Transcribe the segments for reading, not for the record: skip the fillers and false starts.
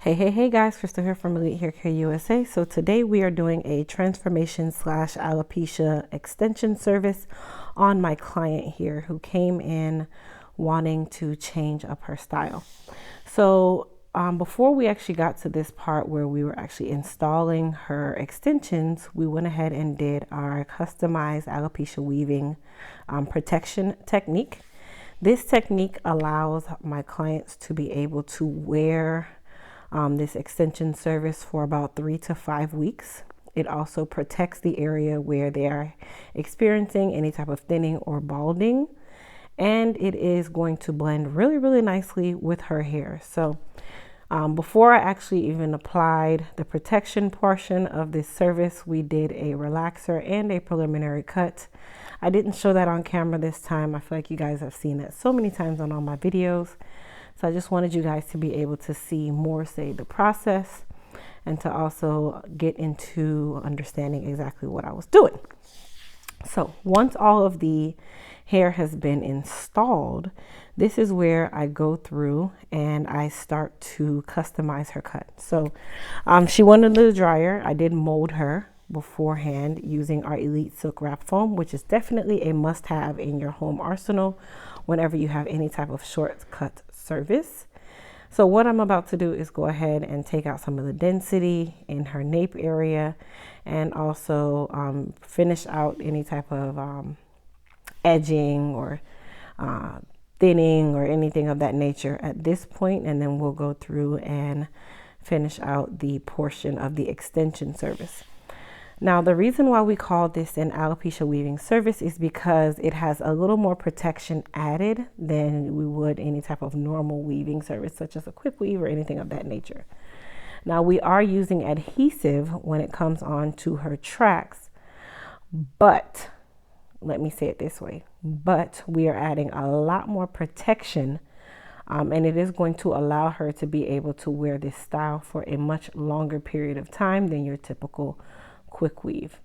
Hey guys, Crystal here from Elite Hair Care USA. So today we are doing a transformation / alopecia extension service on my client here who came in wanting to change up her style. So before we actually got to this part where we were actually installing her extensions, we went ahead and did our customized alopecia weaving protection technique. This technique allows my clients to be able to wear this extension service for about 3 to 5 weeks. It also protects the area where they are experiencing any type of thinning or balding, and it is going to blend really nicely with her hair. So before I actually even applied the protection portion of this service, we did a relaxer and a preliminary cut. I didn't show that on camera this time. I feel like you guys have seen that so many times on all my videos. So I just wanted you guys to be able to see more, say, the process, and to also get into understanding exactly what I was doing. So once all of the hair has been installed, this is where I go through and I start to customize her cut. So she wanted the dryer. I did mold her beforehand using our Elite Silk Wrap Foam, which is definitely a must-have in your home arsenal whenever you have any type of shortcut service. So what I'm about to do is go ahead and take out some of the density in her nape area, and also finish out any type of edging or thinning or anything of that nature at this point, and then we'll go through and finish out the portion of the extension service. Now, the reason why we call this an alopecia weaving service is because it has a little more protection added than we would any type of normal weaving service, such as a quick weave or anything of that nature. Now, we are using adhesive when it comes on to her tracks, but let me say it this way, but we are adding a lot more protection, and it is going to allow her to be able to wear this style for a much longer period of time than your typical quick weave.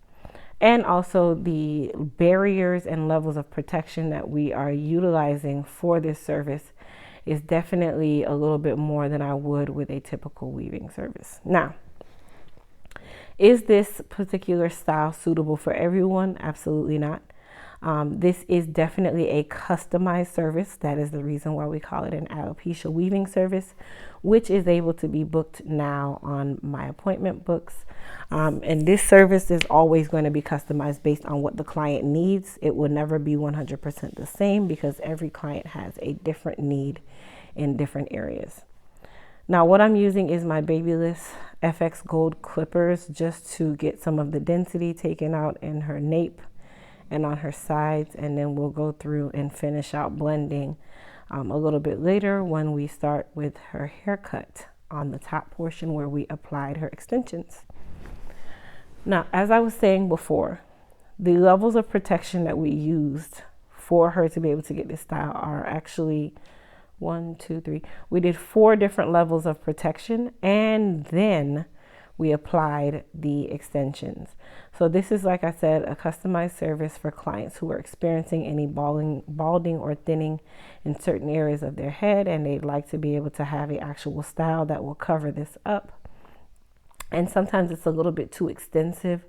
And also the barriers and levels of protection that we are utilizing for this service is definitely a little bit more than I would with a typical weaving service. Now, is this particular style suitable for everyone? Absolutely not. This is definitely a customized service. That is the reason why we call it an alopecia weaving service, which is able to be booked now on my appointment books. And this service is always going to be customized based on what the client needs. It will never be 100% the same because every client has a different need in different areas. Now, what I'm using is my Babyliss FX Gold clippers just to get some of the density taken out in her nape and on her sides, and then we'll go through and finish out blending a little bit later when we start with her haircut on the top portion where we applied her extensions. Now, as I was saying before, the levels of protection that we used for her to be able to get this style are actually 1, 2, 3. We did 4 different levels of protection, and then we applied the extensions. So this is, like I said, a customized service for clients who are experiencing any balding or thinning in certain areas of their head, and they'd like to be able to have an actual style that will cover this up. And sometimes it's a little bit too extensive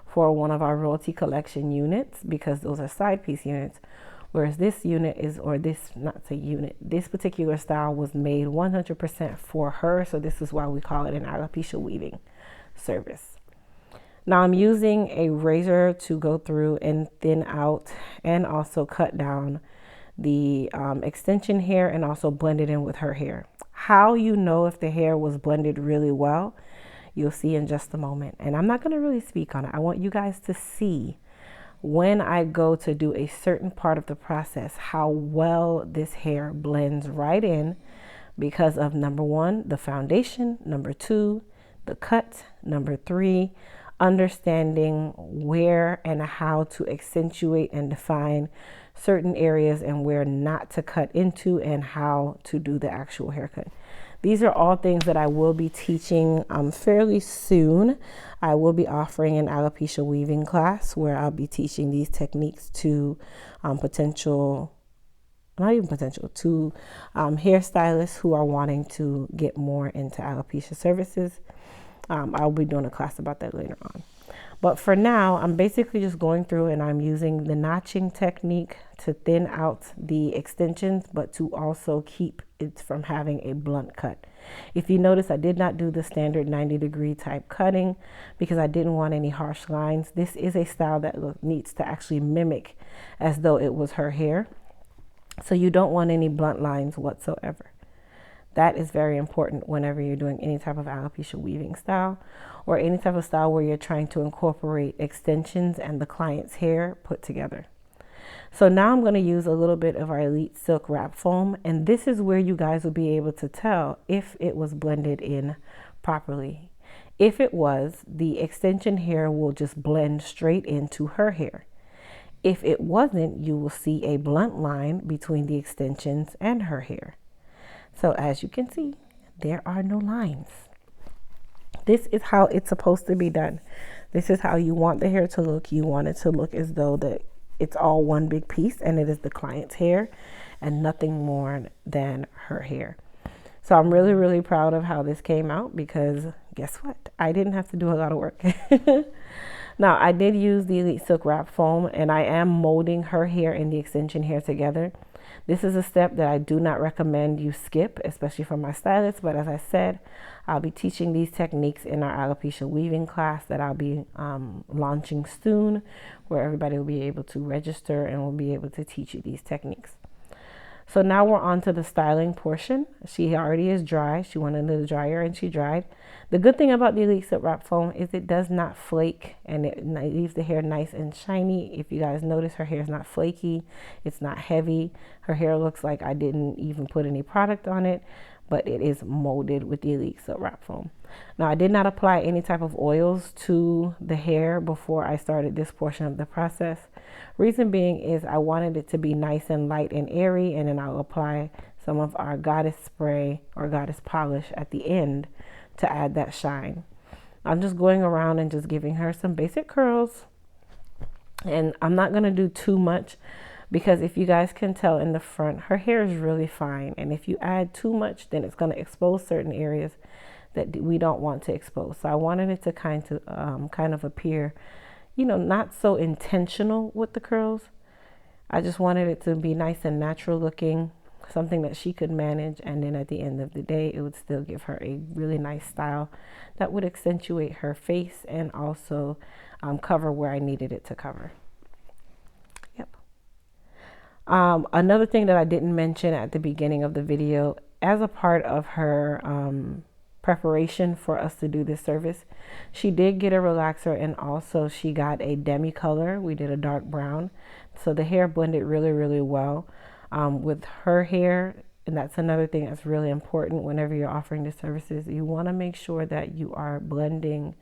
for one of our royalty collection units because those are side piece units. Whereas this unit is, or this, not say unit, this particular style was made 100% for her. So this is why we call it an alopecia weaving service. Now I'm using a razor to go through and thin out and also cut down the extension hair and also blend it in with her hair. How you know if the hair was blended really well, you'll see in just a moment. And I'm not going to really speak on it. I want you guys to see when I go to do a certain part of the process, how well this hair blends right in because of, number 1, the foundation, number 2, the cut, number 3, understanding where and how to accentuate and define certain areas and where not to cut into and how to do the actual haircut. These are all things that I will be teaching fairly soon. I will be offering an alopecia weaving class where I'll be teaching these techniques to potential not even potential, to hairstylists who are wanting to get more into alopecia services. I'll be doing a class about that later on. But for now, I'm basically just going through and I'm using the notching technique to thin out the extensions, but to also keep it from having a blunt cut. If you notice, I did not do the standard 90-degree type cutting because I didn't want any harsh lines. This is a style that needs to actually mimic as though it was her hair. So you don't want any blunt lines whatsoever. That is very important whenever you're doing any type of alopecia weaving style or any type of style where you're trying to incorporate extensions and the client's hair put together. So now I'm going to use a little bit of our Elite Silk Wrap Foam, and this is where you guys will be able to tell if it was blended in properly. If it was, the extension hair will just blend straight into her hair. If it wasn't, you will see a blunt line between the extensions and her hair. So as you can see, there are no lines. This is how it's supposed to be done. This is how you want the hair to look. You want it to look as though that it's all one big piece and it is the client's hair and nothing more than her hair. So I'm really, really proud of how this came out because guess what? I didn't have to do a lot of work. Now, I did use the Elite Silk Wrap Foam and I am molding her hair and the extension hair together. This is a step that I do not recommend you skip, especially for my stylists. But as I said, I'll be teaching these techniques in our alopecia weaving class that I'll be launching soon, where everybody will be able to register and will be able to teach you these techniques. So now we're on to the styling portion. She already is dry. She went into the dryer and she dried. The good thing about the Elite Silk Wrap Foam is it does not flake and it leaves the hair nice and shiny. If you guys notice, her hair is not flaky. It's not heavy. Her hair looks like I didn't even put any product on it, but it is molded with the Elite Silk Wrap Foam. Now, I did not apply any type of oils to the hair before I started this portion of the process. Reason being is I wanted it to be nice and light and airy, and then I'll apply some of our Goddess spray or Goddess polish at the end to add that shine. I'm just going around and just giving her some basic curls, and I'm not going to do too much because if you guys can tell in the front, her hair is really fine, and if you add too much, then it's going to expose certain areas that we don't want to expose. So I wanted it to kind of appear, you know, not so intentional with the curls. I just wanted it to be nice and natural looking, something that she could manage, and then at the end of the day it would still give her a really nice style that would accentuate her face and also cover where I needed it to cover. Yep. Another thing that I didn't mention at the beginning of the video, as a part of her preparation for us to do this service, she did get a relaxer and also she got a demi color. We did a dark brown, so the hair blended really, really well with her hair. And that's another thing that's really important whenever you're offering the services. You want to make sure that you are blending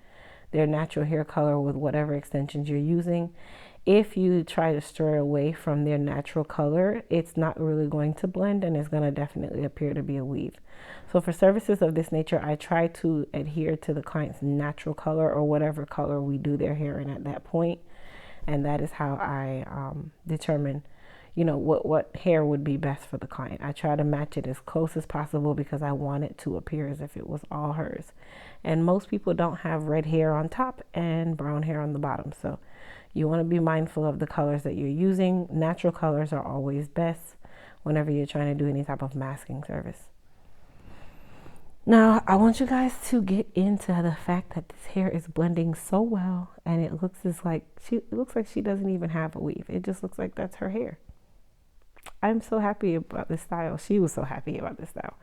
their natural hair color with whatever extensions you're using. If you try to stray away from their natural color, it's not really going to blend and it's going to definitely appear to be a weave. So for services of this nature, I try to adhere to the client's natural color or whatever color we do their hair in at that point. And that is how I determine, you know, what hair would be best for the client. I try to match it as close as possible because I want it to appear as if it was all hers. And most people don't have red hair on top and brown hair on the bottom. So you want to be mindful of the colors that you're using. Natural colors are always best whenever you're trying to do any type of masking service. Now, I want you guys to get into the fact that this hair is blending so well, and it looks like she doesn't even have a weave. It just looks like that's her hair. I'm so happy about this style. She was so happy about this style.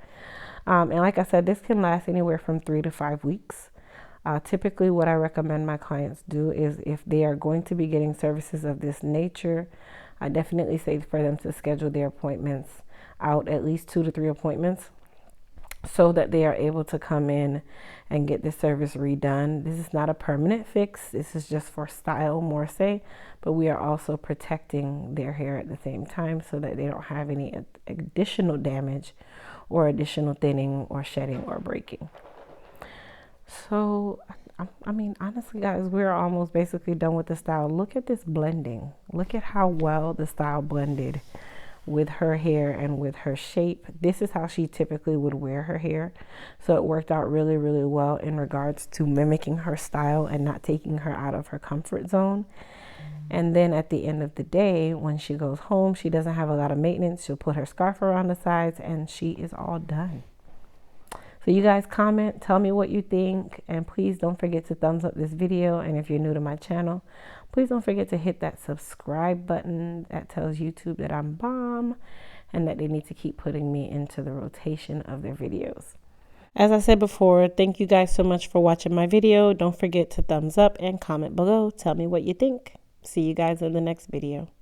And like I said, this can last anywhere from 3 to 5 weeks. Typically, what I recommend my clients do is if they are going to be getting services of this nature, I definitely say for them to schedule their appointments out at least 2 to 3 appointments so that they are able to come in and get this service redone. This is not a permanent fix. This is just for style more say, but we are also protecting their hair at the same time so that they don't have any additional damage or additional thinning or shedding or breaking. So, I mean, honestly, guys, we're almost basically done with the style. Look at this blending. Look at how well the style blended with her hair and with her shape. This is how she typically would wear her hair. So it worked out really, really well in regards to mimicking her style and not taking her out of her comfort zone. And then at the end of the day, when she goes home, she doesn't have a lot of maintenance. She'll put her scarf around the sides and she is all done. So you guys comment, tell me what you think, and please don't forget to thumbs up this video. And if you're new to my channel, please don't forget to hit that subscribe button that tells YouTube that I'm bomb and that they need to keep putting me into the rotation of their videos. As I said before, thank you guys so much for watching my video. Don't forget to thumbs up and comment below. Tell me what you think. See you guys in the next video.